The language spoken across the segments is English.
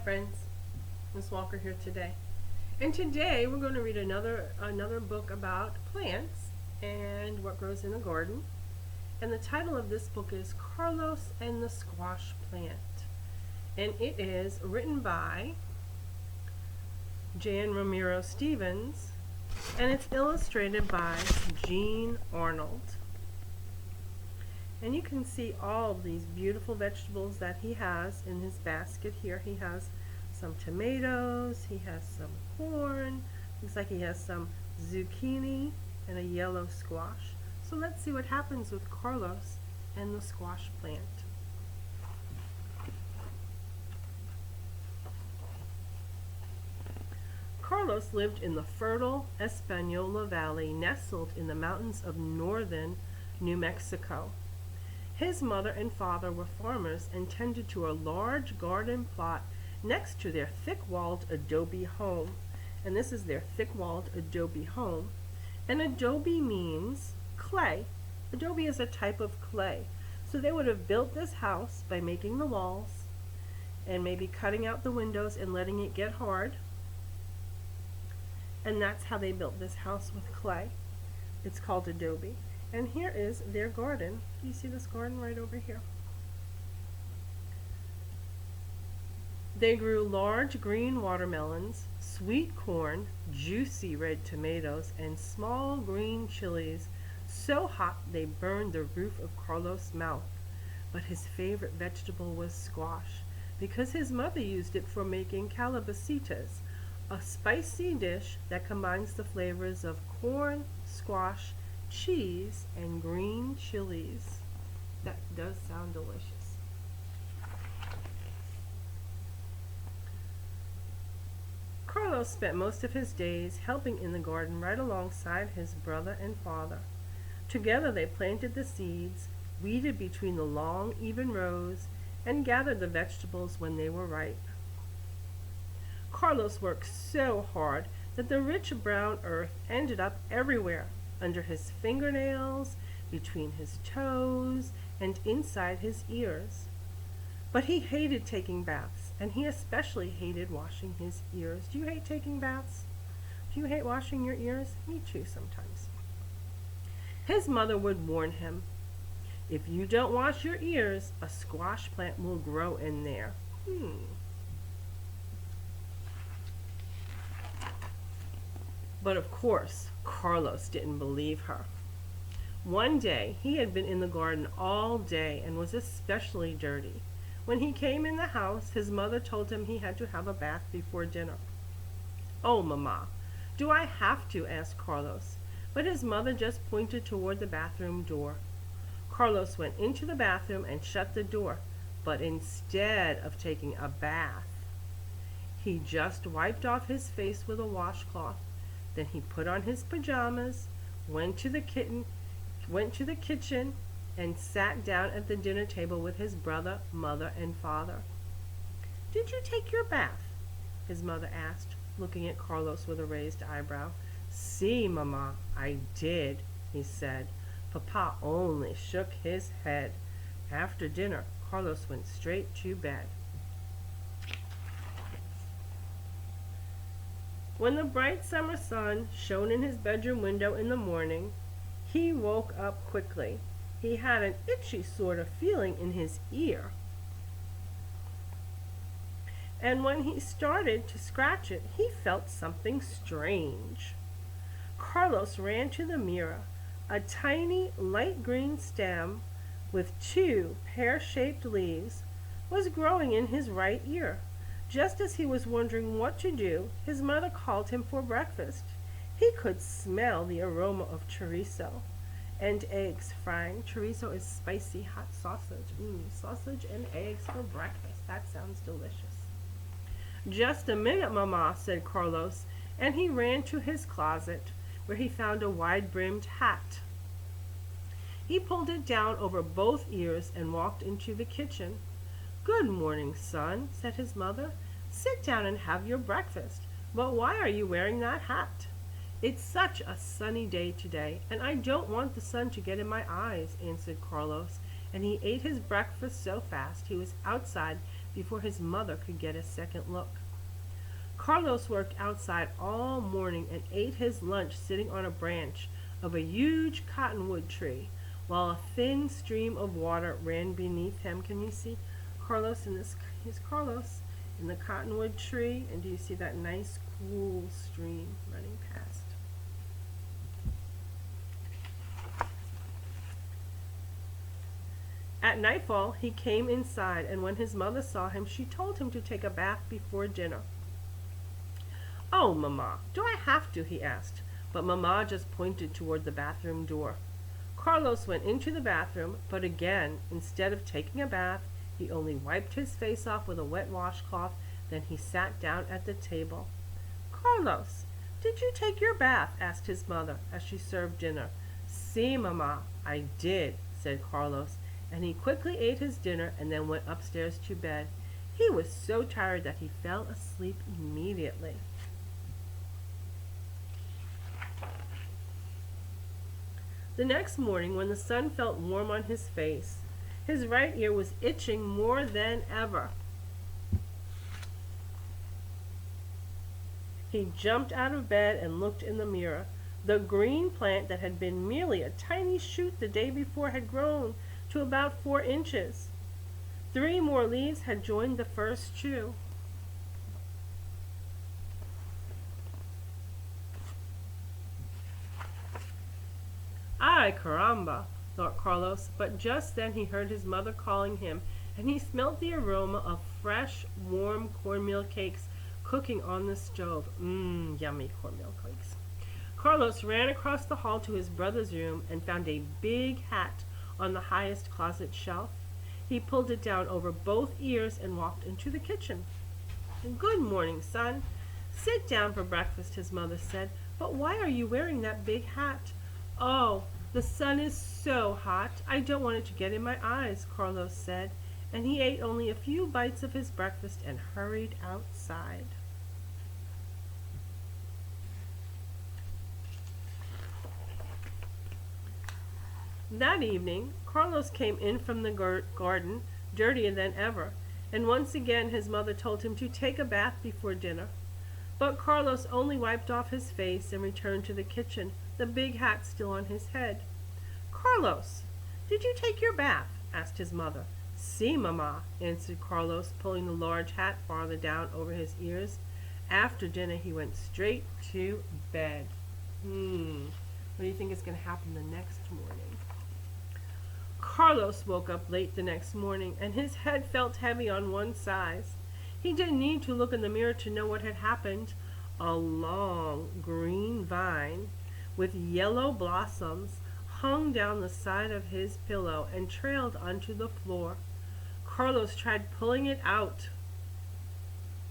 Friends, Miss Walker here today. And today we're going to read another book about plants and what grows in a garden. And the title of this book is Carlos and the Squash Plant. And it is written by Jan Romero Stevens and it's illustrated by Jean Arnold. And you can see all of these beautiful vegetables that he has in his basket here. He has some tomatoes, he has some corn, looks like he has some zucchini and a yellow squash. So let's see what happens with Carlos and the squash plant. Carlos lived in the fertile Espanola Valley nestled in the mountains of northern New Mexico. His mother and father were farmers and tended to a large garden plot next to their thick-walled adobe home. And this is their thick-walled adobe home. And adobe means clay. Adobe is a type of clay. So they would have built this house by making the walls and maybe cutting out the windows and letting it get hard. And that's how they built this house, with clay. It's called adobe. And here is their garden. You see this garden right over here? They grew large green watermelons, sweet corn, juicy red tomatoes, and small green chilies, so hot they burned the roof of Carlos' mouth. But his favorite vegetable was squash, because his mother used it for making calabacitas, a spicy dish that combines the flavors of corn, squash, cheese, and green chilies. That does sound delicious. Carlos spent most of his days helping in the garden right alongside his brother and father. Together they planted the seeds, weeded between the long, even rows, and gathered the vegetables when they were ripe. Carlos worked so hard that the rich brown earth ended up everywhere, under his fingernails, between his toes, and inside his ears. But he hated taking baths, and he especially hated washing his ears. Do you hate taking baths? Do you hate washing your ears? Me too sometimes. His mother would warn him, "If you don't wash your ears, a squash plant will grow in there." But of course, Carlos didn't believe her. One day, he had been in the garden all day and was especially dirty. When he came in the house, his mother told him he had to have a bath before dinner. "Oh, Mama, do I have to?" asked Carlos. But his mother just pointed toward the bathroom door. Carlos went into the bathroom and shut the door, but instead of taking a bath, he just wiped off his face with a washcloth. Then he put on his pajamas, went to the kitchen, and sat down at the dinner table with his brother, mother, and father. "Did you take your bath?" his mother asked, looking at Carlos with a raised eyebrow. "Si, Mama, I did," he said. Papa only shook his head. After dinner, Carlos went straight to bed. When the bright summer sun shone in his bedroom window in the morning, he woke up quickly. He had an itchy sort of feeling in his ear. And when he started to scratch it, he felt something strange. Carlos ran to the mirror. A tiny light green stem with two pear-shaped leaves was growing in his right ear. Just as he was wondering what to do, his mother called him for breakfast. He could smell the aroma of chorizo and eggs frying. Chorizo is spicy hot sausage. Sausage and eggs for breakfast. That sounds delicious. "Just a minute, Mama," said Carlos, and he ran to his closet, where he found a wide-brimmed hat. He pulled it down over both ears and walked into the kitchen. "Good morning, son," said his mother. "Sit down and have your breakfast. But why are you wearing that hat?" "It's such a sunny day today, and I don't want the sun to get in my eyes," answered Carlos, and he ate his breakfast so fast he was outside before his mother could get a second look. Carlos worked outside all morning and ate his lunch sitting on a branch of a huge cottonwood tree while a thin stream of water ran beneath him. Can you see Carlos in this? Here's Carlos in the cottonwood tree, and do you see that nice cool stream running past? At nightfall, he came inside, and when his mother saw him, she told him to take a bath before dinner. "Oh, Mama, do I have to?" he asked, but Mama just pointed toward the bathroom door. Carlos went into the bathroom, but again, instead of taking a bath, he only wiped his face off with a wet washcloth, then he sat down at the table. "Carlos, did you take your bath?" asked his mother as she served dinner. "Si, Mama, I did," said Carlos, and he quickly ate his dinner and then went upstairs to bed. He was so tired that he fell asleep immediately. The next morning, when the sun felt warm on his face, his right ear was itching more than ever. He jumped out of bed and looked in the mirror. The green plant that had been merely a tiny shoot the day before had grown to about 4 inches. 3 more leaves had joined the first two. "Ay, caramba," thought Carlos, but just then he heard his mother calling him, and he smelt the aroma of fresh, warm cornmeal cakes cooking on the stove. Yummy cornmeal cakes. Carlos ran across the hall to his brother's room and found a big hat on the highest closet shelf. He pulled it down over both ears and walked into the kitchen. "Good morning, son. Sit down for breakfast," his mother said. "But why are you wearing that big hat?" "Oh, the sun is so hot. I don't want it to get in my eyes," Carlos said, and he ate only a few bites of his breakfast and hurried outside. That evening, Carlos came in from the garden, dirtier than ever, and once again his mother told him to take a bath before dinner. But Carlos only wiped off his face and returned to the kitchen, the big hat still on his head. "Carlos, did you take your bath?" asked his mother. "Si, Mama," answered Carlos, pulling the large hat farther down over his ears. After dinner, he went straight to bed. What do you think is going to happen the next morning? Carlos woke up late the next morning, and his head felt heavy on one side. He didn't need to look in the mirror to know what had happened. A long green vine with yellow blossoms hung down the side of his pillow and trailed onto the floor. Carlos tried pulling it out.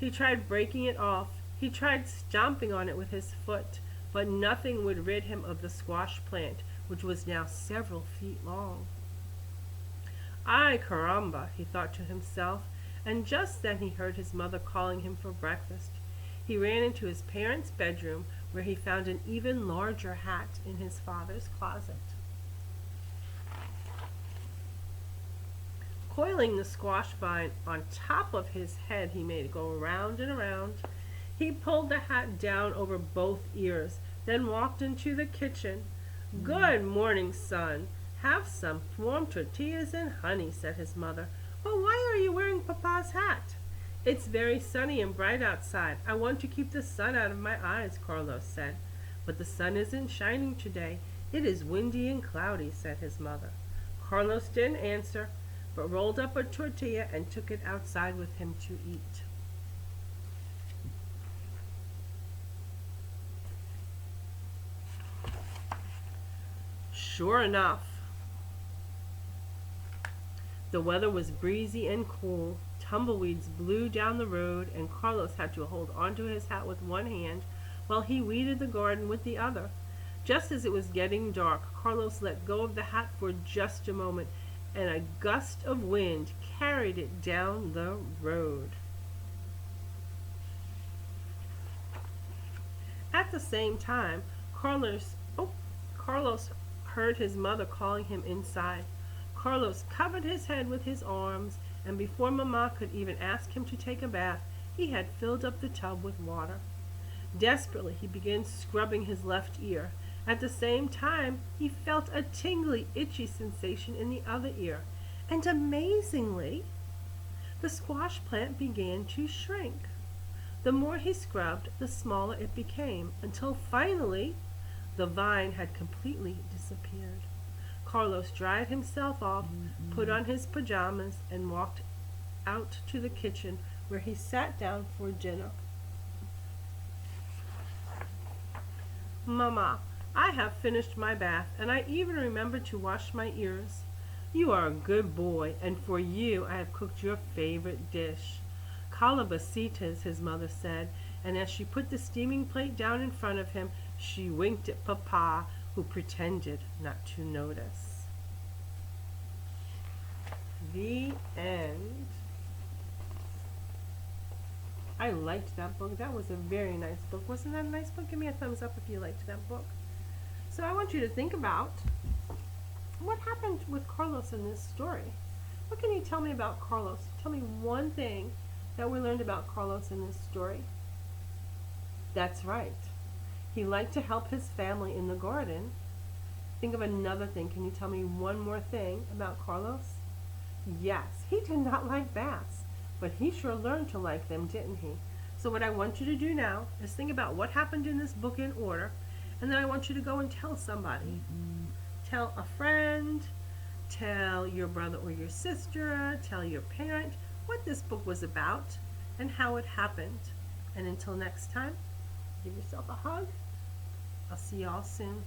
He tried breaking it off. He tried stomping on it with his foot, but nothing would rid him of the squash plant, which was now several feet long. "Ay, caramba," he thought to himself, and just then he heard his mother calling him for breakfast. He ran into his parents' bedroom, where he found an even larger hat in his father's closet. Coiling the squash vine on top of his head, he made it go around and around. He pulled the hat down over both ears, then walked into the kitchen. "Good morning, son. Have some warm tortillas and honey," said his mother. "But why are you wearing Papa's hat?" "It's very sunny and bright outside. I want to keep the sun out of my eyes," Carlos said. "But the sun isn't shining today. It is windy and cloudy," said his mother. Carlos didn't answer, but rolled up a tortilla and took it outside with him to eat. Sure enough, the weather was breezy and cool. Tumbleweeds blew down the road, and Carlos had to hold onto his hat with one hand while he weeded the garden with the other. Just as it was getting dark, Carlos let go of the hat for just a moment, and a gust of wind carried it down the road. At the same time, Carlos heard his mother calling him inside. Carlos covered his head with his arms and before Mama could even ask him to take a bath, he had filled up the tub with water. Desperately, he began scrubbing his left ear. At the same time, he felt a tingly, itchy sensation in the other ear. And amazingly, the squash plant began to shrink. The more he scrubbed, the smaller it became, until finally the vine had completely disappeared. Carlos dried himself off, put on his pajamas, and walked out to the kitchen where he sat down for dinner. Mama, I have finished my bath, and I even remembered to wash my ears. You are a good boy, and for you I have cooked your favorite dish. Calabacitas, his mother said, and as she put the steaming plate down in front of him, she winked at Papa, who pretended not to notice. The end. I liked that book. That was a very nice book. Wasn't that a nice book? Give me a thumbs up if you liked that book. So I want you to think about what happened with Carlos in this story. What can you tell me about Carlos? Tell me one thing that we learned about Carlos in this story. That's right. He liked to help his family in the garden. Think of another thing. Can you tell me one more thing about Carlos? Yes, he did not like baths, but he sure learned to like them, didn't he? So what I want you to do now is think about what happened in this book in order, and then I want you to go and tell somebody. Tell a friend, tell your brother or your sister, tell your parent what this book was about and how it happened. And until next time, give yourself a hug. I'll see y'all soon.